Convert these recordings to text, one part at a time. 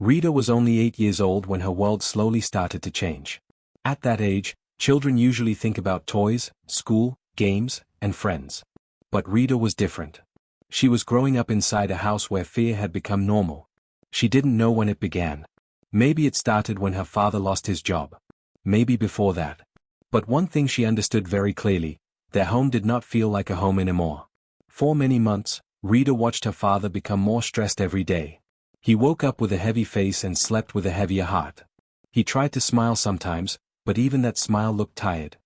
Rita was only 8 years old when her world slowly started to change. At that age, children usually think about toys, school, games, and friends. But Rita was different. She was growing up inside a house where fear had become normal. She didn't know when it began. Maybe it started when her father lost his job. Maybe before that. But one thing she understood very clearly: their home did not feel like a home anymore. For many months, Rita watched her father become more stressed every day. He woke up with a heavy face and slept with a heavier heart. He tried to smile sometimes, but even that smile looked tired.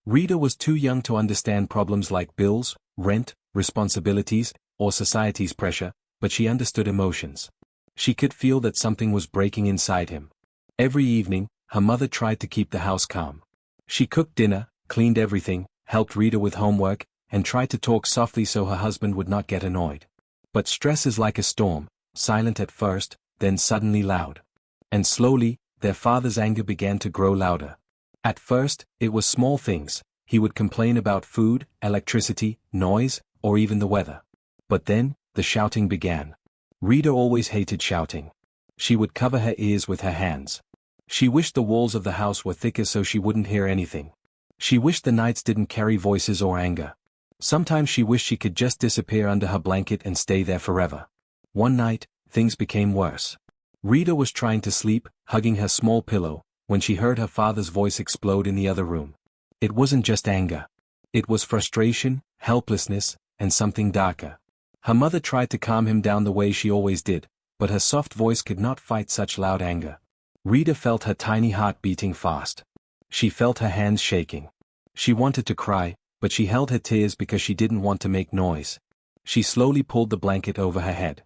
Rita was too young to understand problems like bills, rent, responsibilities, or society's pressure, but she understood emotions. She could feel that something was breaking inside him. Every evening, her mother tried to keep the house calm. She cooked dinner, cleaned everything, helped Rita with homework, and tried to talk softly so her husband would not get annoyed. But stress is like a storm, silent at first, then suddenly loud. And slowly, their father's anger began to grow louder. At first, it was small things. He would complain about food, electricity, noise, or even the weather. But then, the shouting began. Rita always hated shouting. She would cover her ears with her hands. She wished the walls of the house were thicker so she wouldn't hear anything. She wished the nights didn't carry voices or anger. Sometimes she wished she could just disappear under her blanket and stay there forever. One night, things became worse. Rita was trying to sleep, hugging her small pillow, when she heard her father's voice explode in the other room. It wasn't just anger. It was frustration, helplessness, and something darker. Her mother tried to calm him down the way she always did, but her soft voice could not fight such loud anger. Rita felt her tiny heart beating fast. She felt her hands shaking. She wanted to cry, but she held her tears because she didn't want to make noise. She slowly pulled the blanket over her head.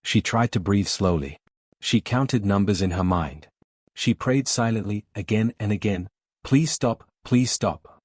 She tried to breathe slowly. She counted numbers in her mind. She prayed silently, again and again, "Please stop, please stop."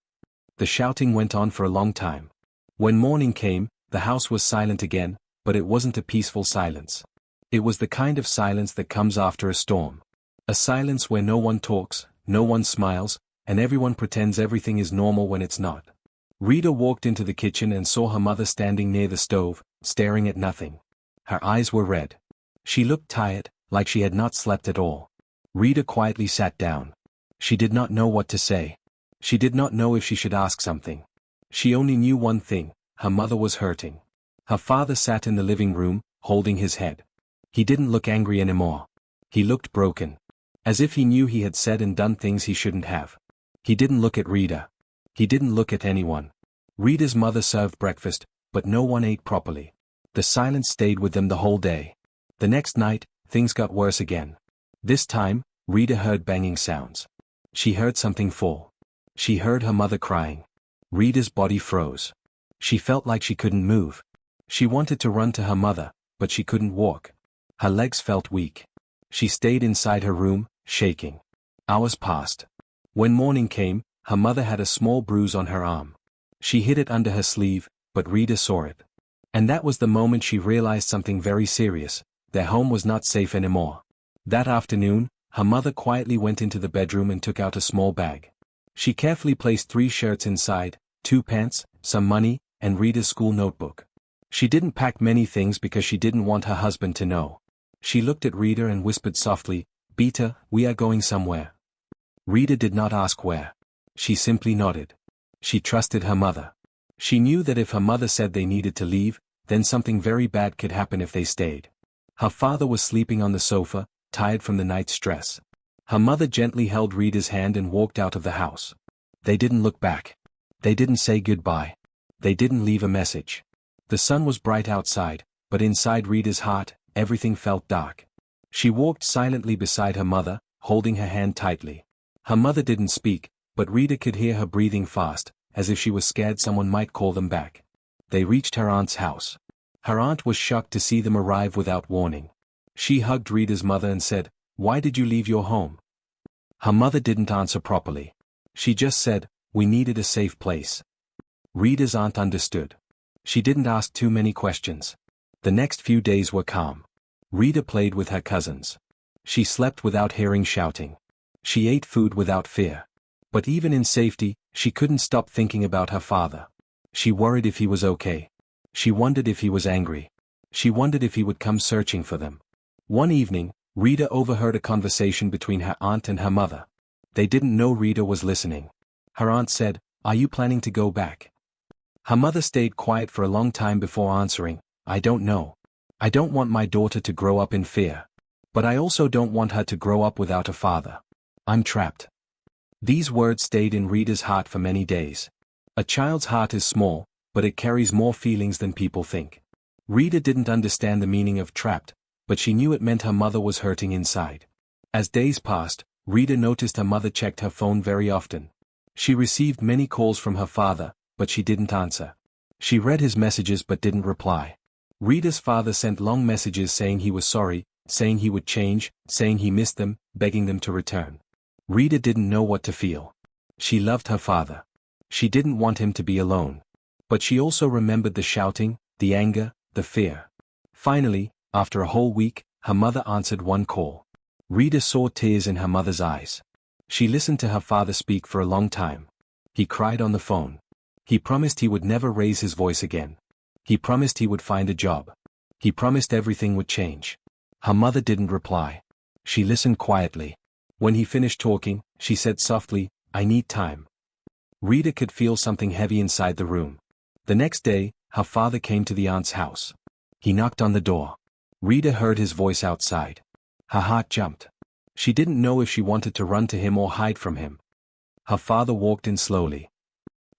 The shouting went on for a long time. When morning came, the house was silent again, but it wasn't a peaceful silence. It was the kind of silence that comes after a storm. A silence where no one talks, no one smiles, and everyone pretends everything is normal when it's not. Rita walked into the kitchen and saw her mother standing near the stove, staring at nothing. Her eyes were red. She looked tired, like she had not slept at all. Rita quietly sat down. She did not know what to say. She did not know if she should ask something. She only knew one thing: her mother was hurting. Her father sat in the living room, holding his head. He didn't look angry anymore. He looked broken. As if he knew he had said and done things he shouldn't have. He didn't look at Rita. He didn't look at anyone. Rita's mother served breakfast, but no one ate properly. The silence stayed with them the whole day. The next night, things got worse again. This time, Rita heard banging sounds. She heard something fall. She heard her mother crying. Rita's body froze. She felt like she couldn't move. She wanted to run to her mother, but she couldn't walk. Her legs felt weak. She stayed inside her room, shaking. Hours passed. When morning came, her mother had a small bruise on her arm. She hid it under her sleeve, but Rita saw it. And that was the moment she realized something very serious: their home was not safe anymore. That afternoon, her mother quietly went into the bedroom and took out a small bag. She carefully placed 3 shirts inside, 2 pants, some money, and Rita's school notebook. She didn't pack many things because she didn't want her husband to know. She looked at Rita and whispered softly, "Beta, we are going somewhere." Rita did not ask where. She simply nodded. She trusted her mother. She knew that if her mother said they needed to leave, then something very bad could happen if they stayed. Her father was sleeping on the sofa, tired from the night's stress. Her mother gently held Rita's hand and walked out of the house. They didn't look back. They didn't say goodbye. They didn't leave a message. The sun was bright outside, but inside Rita's heart, everything felt dark. She walked silently beside her mother, holding her hand tightly. Her mother didn't speak, but Rita could hear her breathing fast, as if she was scared someone might call them back. They reached her aunt's house. Her aunt was shocked to see them arrive without warning. She hugged Rita's mother and said, "Why did you leave your home?" Her mother didn't answer properly. She just said, "We needed a safe place." Rita's aunt understood. She didn't ask too many questions. The next few days were calm. Rita played with her cousins. She slept without hearing shouting. She ate food without fear. But even in safety, she couldn't stop thinking about her father. She worried if he was okay. She wondered if he was angry. She wondered if he would come searching for them. One evening, Rita overheard a conversation between her aunt and her mother. They didn't know Rita was listening. Her aunt said, "Are you planning to go back?" Her mother stayed quiet for a long time before answering, "I don't know. I don't want my daughter to grow up in fear. But I also don't want her to grow up without a father. I'm trapped." These words stayed in Rita's heart for many days. A child's heart is small, but it carries more feelings than people think. Rita didn't understand the meaning of trapped, but she knew it meant her mother was hurting inside. As days passed, Rita noticed her mother checked her phone very often. She received many calls from her father, but she didn't answer. She read his messages but didn't reply. Rita's father sent long messages saying he was sorry, saying he would change, saying he missed them, begging them to return. Rita didn't know what to feel. She loved her father. She didn't want him to be alone. But she also remembered the shouting, the anger, the fear. Finally, after a whole week, her mother answered one call. Rita saw tears in her mother's eyes. She listened to her father speak for a long time. He cried on the phone. He promised he would never raise his voice again. He promised he would find a job. He promised everything would change. Her mother didn't reply. She listened quietly. When he finished talking, she said softly, "I need time." Rita could feel something heavy inside the room. The next day, her father came to the aunt's house. He knocked on the door. Rita heard his voice outside. Her heart jumped. She didn't know if she wanted to run to him or hide from him. Her father walked in slowly.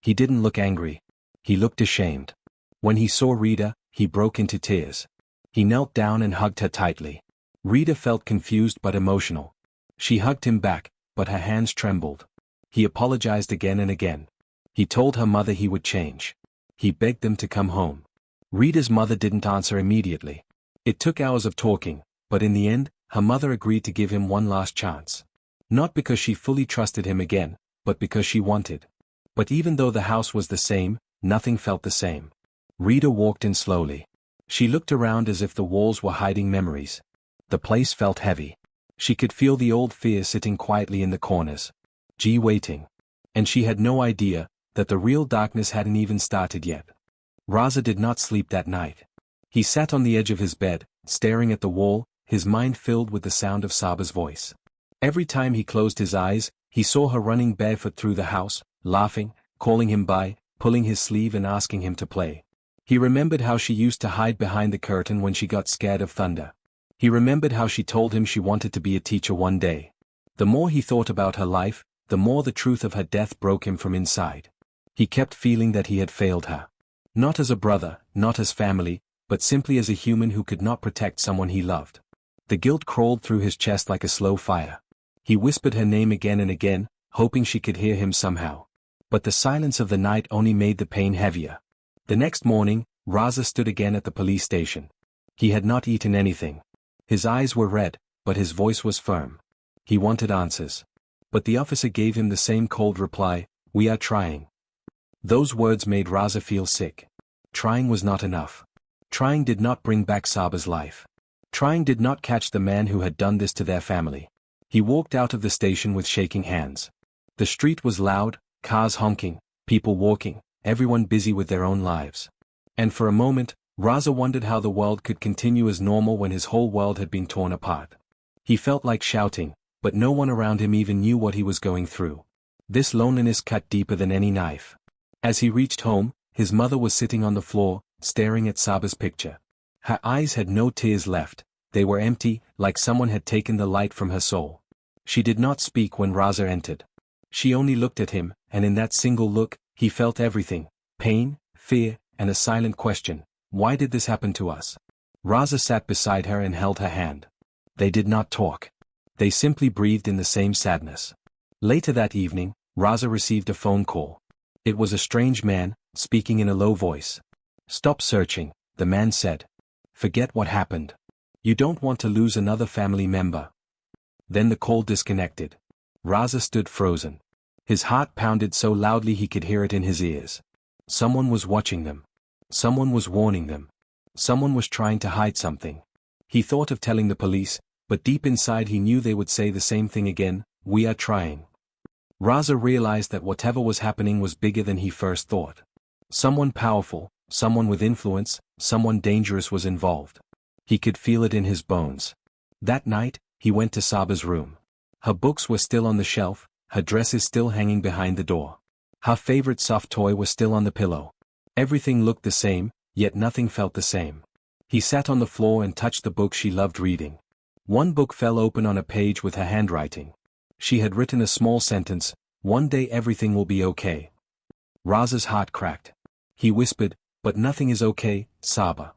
He didn't look angry. He looked ashamed. When he saw Rita, he broke into tears. He knelt down and hugged her tightly. Rita felt confused but emotional. She hugged him back, but her hands trembled. He apologized again and again. He told her mother he would change. He begged them to come home. Rita's mother didn't answer immediately. It took hours of talking, but in the end, her mother agreed to give him one last chance. Not because she fully trusted him again, but because she wanted. But even though the house was the same, nothing felt the same. Rita walked in slowly. She looked around as if the walls were hiding memories. The place felt heavy. She could feel the old fear sitting quietly in the corners. Waiting. And she had no idea that the real darkness hadn't even started yet. Raza did not sleep that night. He sat on the edge of his bed, staring at the wall, his mind filled with the sound of Saba's voice. Every time he closed his eyes, he saw her running barefoot through the house, laughing, calling him by, pulling his sleeve and asking him to play. He remembered how she used to hide behind the curtain when she got scared of thunder. He remembered how she told him she wanted to be a teacher one day. The more he thought about her life, the more the truth of her death broke him from inside. He kept feeling that he had failed her. Not as a brother, not as family, but simply as a human who could not protect someone he loved. The guilt crawled through his chest like a slow fire. He whispered her name again and again, hoping she could hear him somehow. But the silence of the night only made the pain heavier. The next morning, Raza stood again at the police station. He had not eaten anything. His eyes were red, but his voice was firm. He wanted answers. But the officer gave him the same cold reply, "We are trying." Those words made Raza feel sick. Trying was not enough. Trying did not bring back Saba's life. Trying did not catch the man who had done this to their family. He walked out of the station with shaking hands. The street was loud, cars honking, people walking, everyone busy with their own lives. And for a moment, Raza wondered how the world could continue as normal when his whole world had been torn apart. He felt like shouting, but no one around him even knew what he was going through. This loneliness cut deeper than any knife. As he reached home, his mother was sitting on the floor, staring at Saba's picture. Her eyes had no tears left, they were empty, like someone had taken the light from her soul. She did not speak when Raza entered. She only looked at him, and in that single look, he felt everything: pain, fear, and a silent question: why did this happen to us? Raza sat beside her and held her hand. They did not talk. They simply breathed in the same sadness. Later that evening, Raza received a phone call. It was a strange man, speaking in a low voice. "Stop searching," the man said. "Forget what happened. You don't want to lose another family member." Then the call disconnected. Raza stood frozen. His heart pounded so loudly he could hear it in his ears. Someone was watching them. Someone was warning them. Someone was trying to hide something. He thought of telling the police, but deep inside he knew they would say the same thing again: "We are trying." Raza realized that whatever was happening was bigger than he first thought. Someone powerful, someone with influence, someone dangerous was involved. He could feel it in his bones. That night, he went to Saba's room. Her books were still on the shelf, her dresses still hanging behind the door. Her favorite soft toy was still on the pillow. Everything looked the same, yet nothing felt the same. He sat on the floor and touched the book she loved reading. One book fell open on a page with her handwriting. She had written a small sentence, "One day everything will be okay." Raza's heart cracked. He whispered, "But nothing is okay, Saba."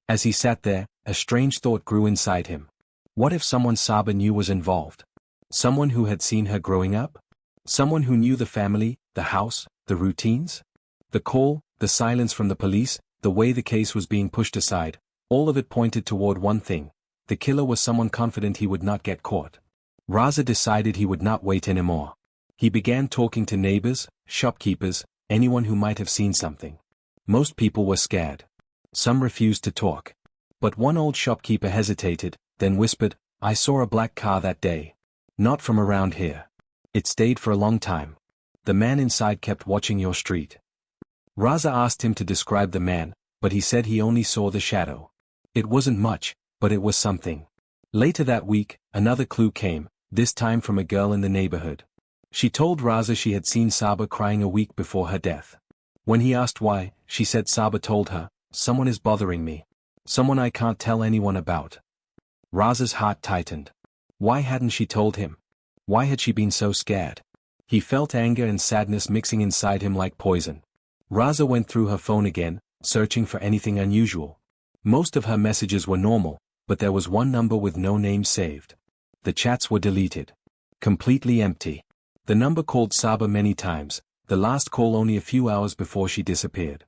As he sat there, a strange thought grew inside him. What if someone Saba knew was involved? Someone who had seen her growing up? Someone who knew the family, the house, the routines? The call, the silence from the police, the way the case was being pushed aside, all of it pointed toward one thing. The killer was someone confident he would not get caught. Raza decided he would not wait anymore. He began talking to neighbors, shopkeepers, anyone who might have seen something. Most people were scared. Some refused to talk. But one old shopkeeper hesitated, then whispered, "I saw a black car that day. Not from around here. It stayed for a long time. The man inside kept watching your street." Raza asked him to describe the man, but he said he only saw the shadow. It wasn't much, but it was something. Later that week, another clue came, this time from a girl in the neighborhood. She told Raza she had seen Saba crying a week before her death. When he asked why, she said Saba told her, "Someone is bothering me. Someone I can't tell anyone about." Raza's heart tightened. Why hadn't she told him? Why had she been so scared? He felt anger and sadness mixing inside him like poison. Raza went through her phone again, searching for anything unusual. Most of her messages were normal, but there was one number with no name saved. The chats were deleted. Completely empty. The number called Saba many times, the last call only a few hours before she disappeared.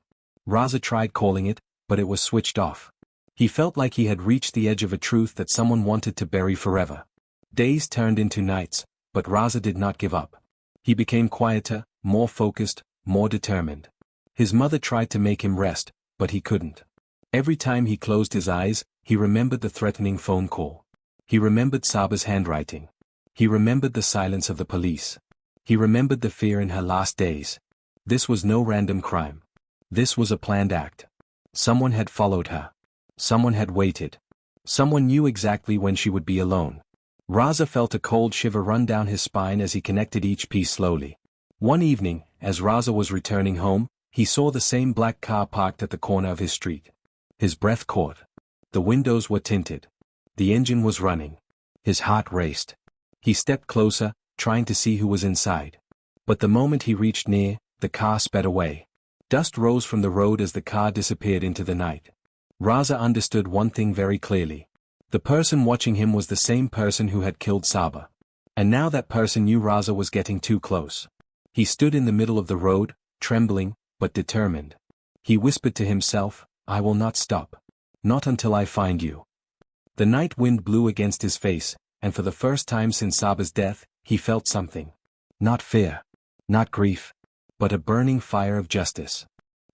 Raza tried calling it, but it was switched off. He felt like he had reached the edge of a truth that someone wanted to bury forever. Days turned into nights, but Raza did not give up. He became quieter, more focused, more determined. His mother tried to make him rest, but he couldn't. Every time he closed his eyes, he remembered the threatening phone call. He remembered Saba's handwriting. He remembered the silence of the police. He remembered the fear in her last days. This was no random crime. This was a planned act. Someone had followed her. Someone had waited. Someone knew exactly when she would be alone. Raza felt a cold shiver run down his spine as he connected each piece slowly. One evening, as Raza was returning home, he saw the same black car parked at the corner of his street. His breath caught. The windows were tinted. The engine was running. His heart raced. He stepped closer, trying to see who was inside. But the moment he reached near, the car sped away. Dust rose from the road as the car disappeared into the night. Raza understood one thing very clearly. The person watching him was the same person who had killed Saba. And now that person knew Raza was getting too close. He stood in the middle of the road, trembling, but determined. He whispered to himself, "I will not stop. Not until I find you." The night wind blew against his face, and for the first time since Saba's death, he felt something. Not fear. Not grief. But a burning fire of justice.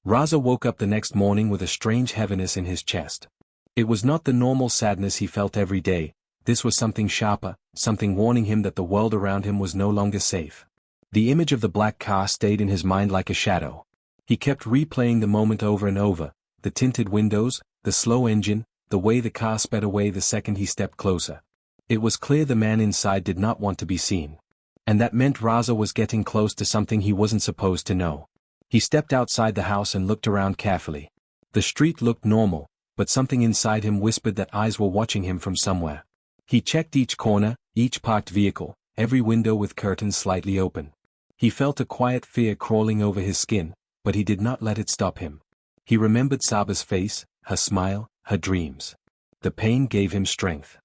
Raza woke up the next morning with a strange heaviness in his chest. It was not the normal sadness he felt every day, this was something sharper, something warning him that the world around him was no longer safe. The image of the black car stayed in his mind like a shadow. He kept replaying the moment over and over, the tinted windows, the slow engine, the way the car sped away the second he stepped closer. It was clear the man inside did not want to be seen. And that meant Raza was getting close to something he wasn't supposed to know. He stepped outside the house and looked around carefully. The street looked normal, but something inside him whispered that eyes were watching him from somewhere. He checked each corner, each parked vehicle, every window with curtains slightly open. He felt a quiet fear crawling over his skin, but he did not let it stop him. He remembered Saba's face, her smile, her dreams. The pain gave him strength.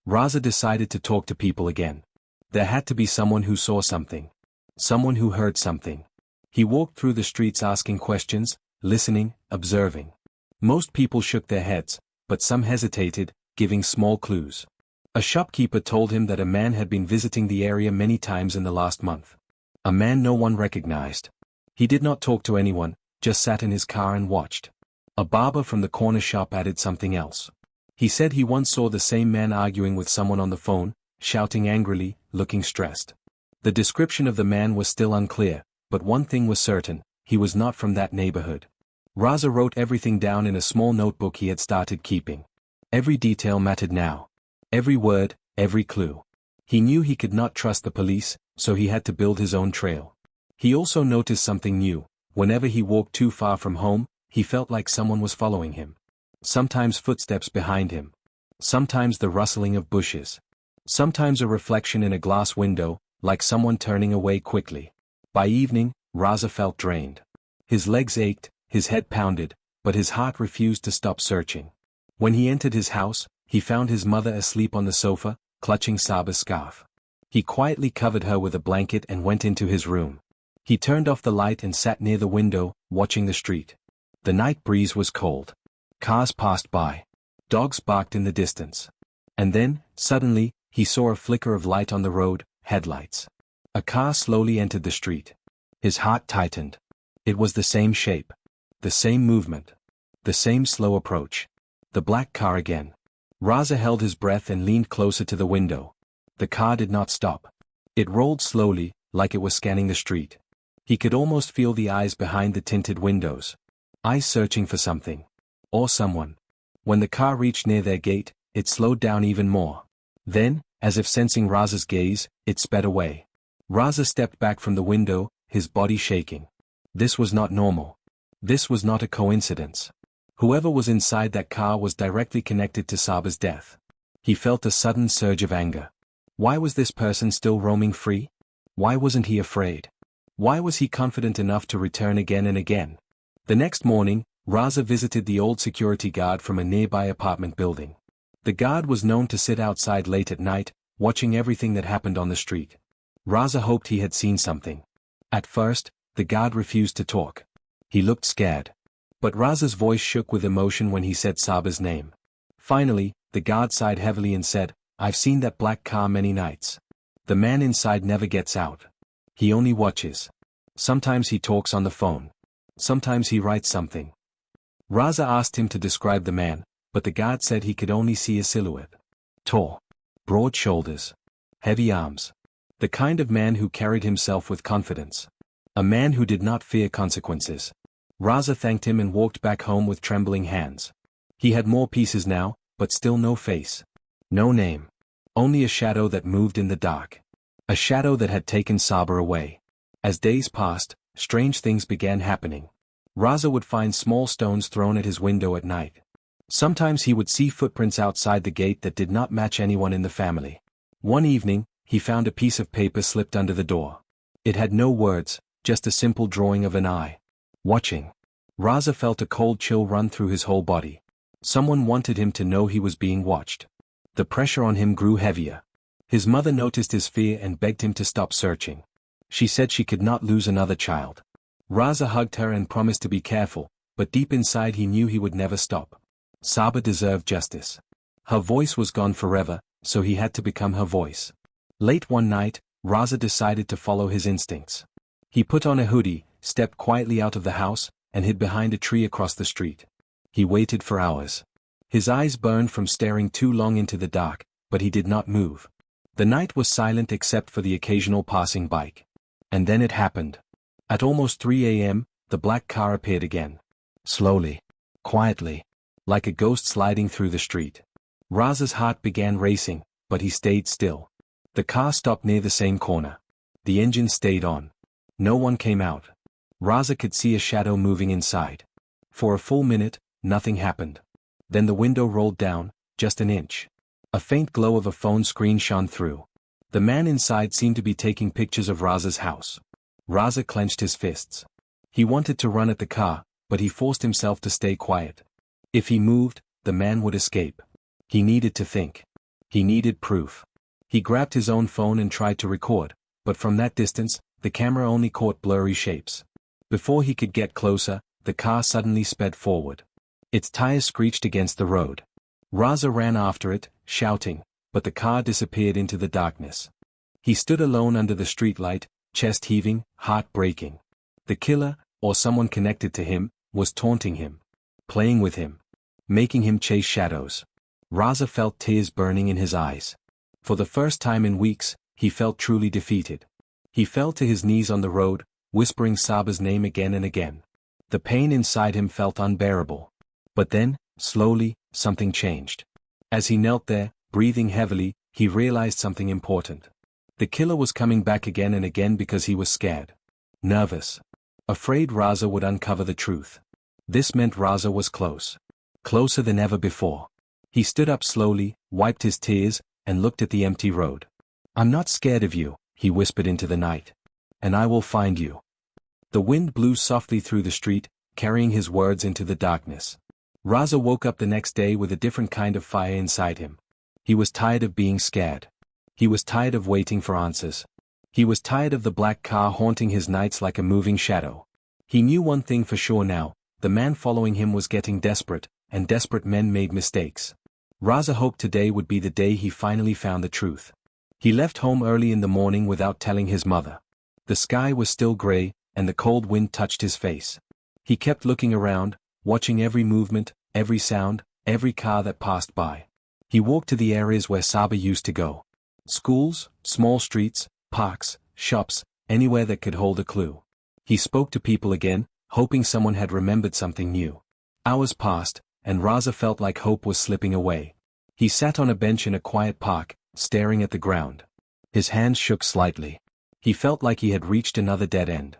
Raza decided to talk to people again. There had to be someone who saw something. Someone who heard something. He walked through the streets asking questions, listening, observing. Most people shook their heads, but some hesitated, giving small clues. A shopkeeper told him that a man had been visiting the area many times in the last month. A man no one recognized. He did not talk to anyone, just sat in his car and watched. A barber from the corner shop added something else. He said he once saw the same man arguing with someone on the phone, shouting angrily, looking stressed. The description of the man was still unclear, but one thing was certain, he was not from that neighborhood. Raza wrote everything down in a small notebook he had started keeping. Every detail mattered now. Every word, every clue. He knew he could not trust the police, so he had to build his own trail. He also noticed something new. Whenever he walked too far from home, he felt like someone was following him. Sometimes footsteps behind him. Sometimes the rustling of bushes. Sometimes a reflection in a glass window, like someone turning away quickly. By evening, Raza felt drained. His legs ached, his head pounded, but his heart refused to stop searching. When he entered his house, he found his mother asleep on the sofa, clutching Saba's scarf. He quietly covered her with a blanket and went into his room. He turned off the light and sat near the window, watching the street. The night breeze was cold. Cars passed by. Dogs barked in the distance. And then, suddenly, he saw a flicker of light on the road, headlights. A car slowly entered the street. His heart tightened. It was the same shape. The same movement. The same slow approach. The black car again. Raza held his breath and leaned closer to the window. The car did not stop. It rolled slowly, like it was scanning the street. He could almost feel the eyes behind the tinted windows. Eyes searching for something. Or someone. When the car reached near their gate, it slowed down even more. Then, as if sensing Raza's gaze, it sped away. Raza stepped back from the window, his body shaking. This was not normal. This was not a coincidence. Whoever was inside that car was directly connected to Saba's death. He felt a sudden surge of anger. Why was this person still roaming free? Why wasn't he afraid? Why was he confident enough to return again and again? The next morning, Raza visited the old security guard from a nearby apartment building. The guard was known to sit outside late at night, watching everything that happened on the street. Raza hoped he had seen something. At first, the guard refused to talk. He looked scared. But Raza's voice shook with emotion when he said Saba's name. Finally, the guard sighed heavily and said, "I've seen that black car many nights. The man inside never gets out. He only watches. Sometimes he talks on the phone. Sometimes he writes something." Raza asked him to describe the man, but the guard said he could only see a silhouette. Tall. Broad shoulders. Heavy arms. The kind of man who carried himself with confidence. A man who did not fear consequences. Raza thanked him and walked back home with trembling hands. He had more pieces now, but still no face. No name. Only a shadow that moved in the dark. A shadow that had taken Saba away. As days passed, strange things began happening. Raza would find small stones thrown at his window at night. Sometimes he would see footprints outside the gate that did not match anyone in the family. One evening, he found a piece of paper slipped under the door. It had no words, just a simple drawing of an eye. Watching. Raza felt a cold chill run through his whole body. Someone wanted him to know he was being watched. The pressure on him grew heavier. His mother noticed his fear and begged him to stop searching. She said she could not lose another child. Raza hugged her and promised to be careful, but deep inside he knew he would never stop. Saba deserved justice. Her voice was gone forever, so he had to become her voice. Late one night, Raza decided to follow his instincts. He put on a hoodie, stepped quietly out of the house, and hid behind a tree across the street. He waited for hours. His eyes burned from staring too long into the dark, but he did not move. The night was silent except for the occasional passing bike. And then it happened. At almost 3 a.m., the black car appeared again. Slowly. Quietly. Like a ghost sliding through the street. Raza's heart began racing, but he stayed still. The car stopped near the same corner. The engine stayed on. No one came out. Raza could see a shadow moving inside. For a full minute, nothing happened. Then the window rolled down, just an inch. A faint glow of a phone screen shone through. The man inside seemed to be taking pictures of Raza's house. Raza clenched his fists. He wanted to run at the car, but he forced himself to stay quiet. If he moved, the man would escape. He needed to think. He needed proof. He grabbed his own phone and tried to record, but from that distance, the camera only caught blurry shapes. Before he could get closer, the car suddenly sped forward. Its tires screeched against the road. Raza ran after it, shouting, but the car disappeared into the darkness. He stood alone under the streetlight, chest heaving, heart breaking. The killer, or someone connected to him, was taunting him. Playing with him. Making him chase shadows. Raza felt tears burning in his eyes. For the first time in weeks, he felt truly defeated. He fell to his knees on the road, whispering Saba's name again and again. The pain inside him felt unbearable. But then, slowly, something changed. As he knelt there, breathing heavily, he realized something important. The killer was coming back again and again because he was scared. Nervous. Afraid Raza would uncover the truth. This meant Raza was close. Closer than ever before. He stood up slowly, wiped his tears, and looked at the empty road. "I'm not scared of you," he whispered into the night. "And I will find you." The wind blew softly through the street, carrying his words into the darkness. Raza woke up the next day with a different kind of fire inside him. He was tired of being scared. He was tired of waiting for answers. He was tired of the black car haunting his nights like a moving shadow. He knew one thing for sure now: the man following him was getting desperate, and desperate men made mistakes. Raza hoped today would be the day he finally found the truth. He left home early in the morning without telling his mother. The sky was still gray, and the cold wind touched his face. He kept looking around, watching every movement, every sound, every car that passed by. He walked to the areas where Saba used to go. Schools, small streets, parks, shops, anywhere that could hold a clue. He spoke to people again, hoping someone had remembered something new. Hours passed, and Raza felt like hope was slipping away. He sat on a bench in a quiet park, staring at the ground. His hands shook slightly. He felt like he had reached another dead end.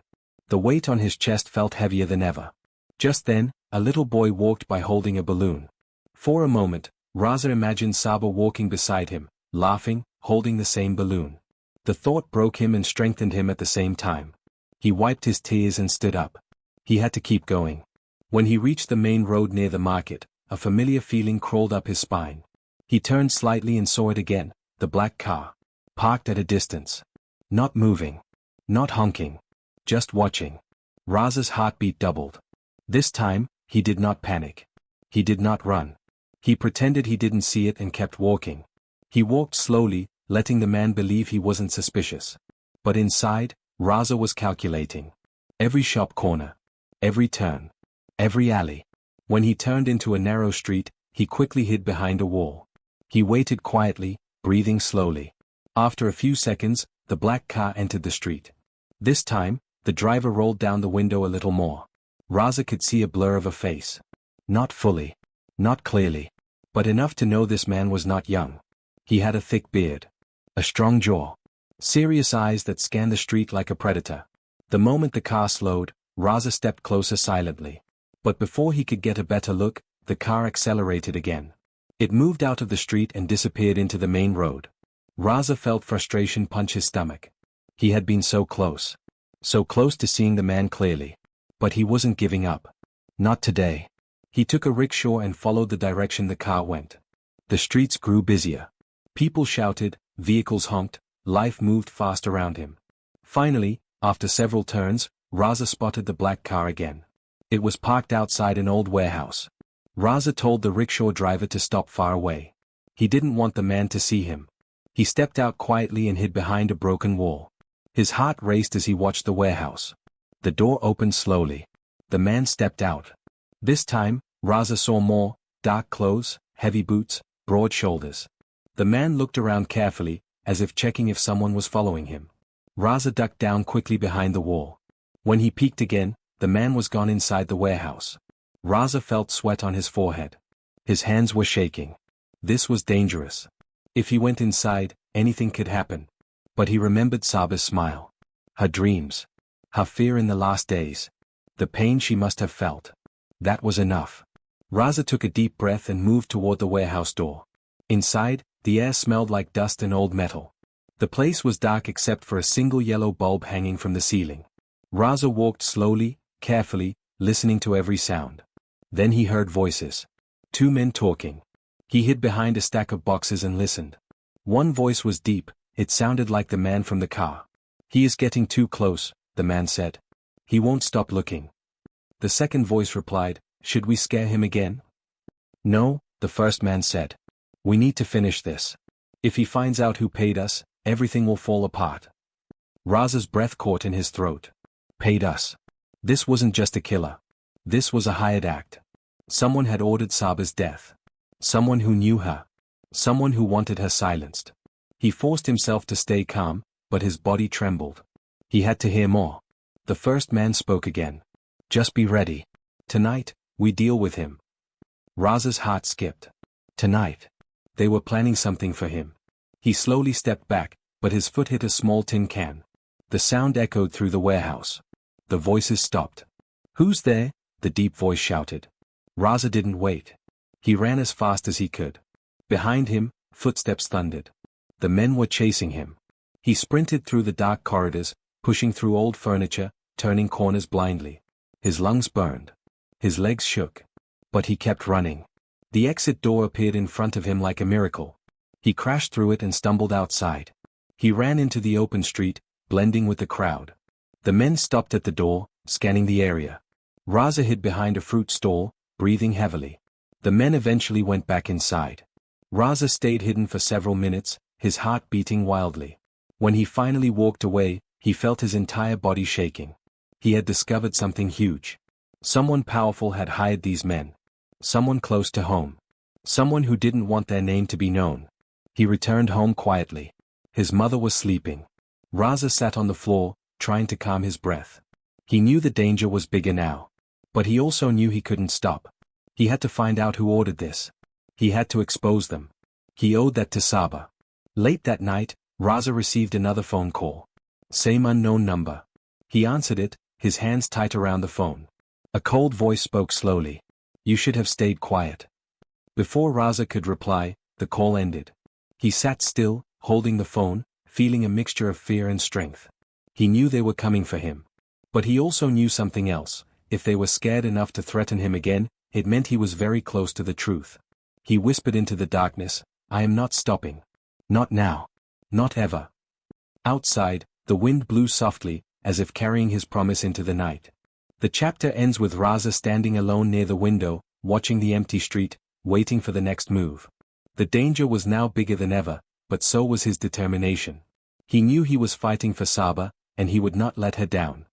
The weight on his chest felt heavier than ever. Just then, a little boy walked by holding a balloon. For a moment, Raza imagined Saba walking beside him, laughing, holding the same balloon. The thought broke him and strengthened him at the same time. He wiped his tears and stood up. He had to keep going. When he reached the main road near the market, a familiar feeling crawled up his spine. He turned slightly and saw it again, the black car. Parked at a distance. Not moving. Not honking. Just watching. Raza's heartbeat doubled. This time, he did not panic. He did not run. He pretended he didn't see it and kept walking. He walked slowly, letting the man believe he wasn't suspicious. But inside, Raza was calculating. Every shop corner. Every turn. Every alley. When he turned into a narrow street, he quickly hid behind a wall. He waited quietly, breathing slowly. After a few seconds, the black car entered the street. This time, the driver rolled down the window a little more. Raza could see a blur of a face. Not fully. Not clearly. But enough to know this man was not young. He had a thick beard. A strong jaw. Serious eyes that scanned the street like a predator. The moment the car slowed, Raza stepped closer silently. But before he could get a better look, the car accelerated again. It moved out of the street and disappeared into the main road. Raza felt frustration punch his stomach. He had been so close. So close to seeing the man clearly. But he wasn't giving up. Not today. He took a rickshaw and followed the direction the car went. The streets grew busier. People shouted, vehicles honked, life moved fast around him. Finally, after several turns, Raza spotted the black car again. It was parked outside an old warehouse. Raza told the rickshaw driver to stop far away. He didn't want the man to see him. He stepped out quietly and hid behind a broken wall. His heart raced as he watched the warehouse. The door opened slowly. The man stepped out. This time, Raza saw more: dark clothes, heavy boots, broad shoulders. The man looked around carefully, as if checking if someone was following him. Raza ducked down quickly behind the wall. When he peeked again, the man was gone inside the warehouse. Raza felt sweat on his forehead. His hands were shaking. This was dangerous. If he went inside, anything could happen. But he remembered Saba's smile. Her dreams. Her fear in the last days. The pain she must have felt. That was enough. Raza took a deep breath and moved toward the warehouse door. Inside, the air smelled like dust and old metal. The place was dark except for a single yellow bulb hanging from the ceiling. Raza walked slowly, carefully, listening to every sound. Then he heard voices. 2 men talking. He hid behind a stack of boxes and listened. One voice was deep, it sounded like the man from the car. "He is getting too close," the man said. "He won't stop looking." The second voice replied, "Should we scare him again?" "No," the first man said. "We need to finish this. If he finds out who paid us, everything will fall apart." Raza's breath caught in his throat. Paid us. This wasn't just a killer. This was a hired act. Someone had ordered Saba's death. Someone who knew her. Someone who wanted her silenced. He forced himself to stay calm, but his body trembled. He had to hear more. The first man spoke again. "Just be ready. Tonight, we deal with him." Raza's heart skipped. Tonight. They were planning something for him. He slowly stepped back, but his foot hit a small tin can. The sound echoed through the warehouse. The voices stopped. "Who's there?" the deep voice shouted. Raza didn't wait. He ran as fast as he could. Behind him, footsteps thundered. The men were chasing him. He sprinted through the dark corridors, pushing through old furniture, turning corners blindly. His lungs burned. His legs shook. But he kept running. The exit door appeared in front of him like a miracle. He crashed through it and stumbled outside. He ran into the open street, blending with the crowd. The men stopped at the door, scanning the area. Raza hid behind a fruit stall, breathing heavily. The men eventually went back inside. Raza stayed hidden for several minutes, his heart beating wildly. When he finally walked away, he felt his entire body shaking. He had discovered something huge. Someone powerful had hired these men. Someone close to home. Someone who didn't want their name to be known. He returned home quietly. His mother was sleeping. Raza sat on the floor, trying to calm his breath. He knew the danger was bigger now. But he also knew he couldn't stop. He had to find out who ordered this. He had to expose them. He owed that to Saba. Late that night, Raza received another phone call. Same unknown number. He answered it, his hands tight around the phone. A cold voice spoke slowly. "You should have stayed quiet." Before Raza could reply, the call ended. He sat still, holding the phone, feeling a mixture of fear and strength. He knew they were coming for him. But he also knew something else. If they were scared enough to threaten him again, it meant he was very close to the truth. He whispered into the darkness, "I am not stopping. Not now. Not ever." Outside, the wind blew softly, as if carrying his promise into the night. The chapter ends with Raza standing alone near the window, watching the empty street, waiting for the next move. The danger was now bigger than ever, but so was his determination. He knew he was fighting for Saba, and he would not let her down.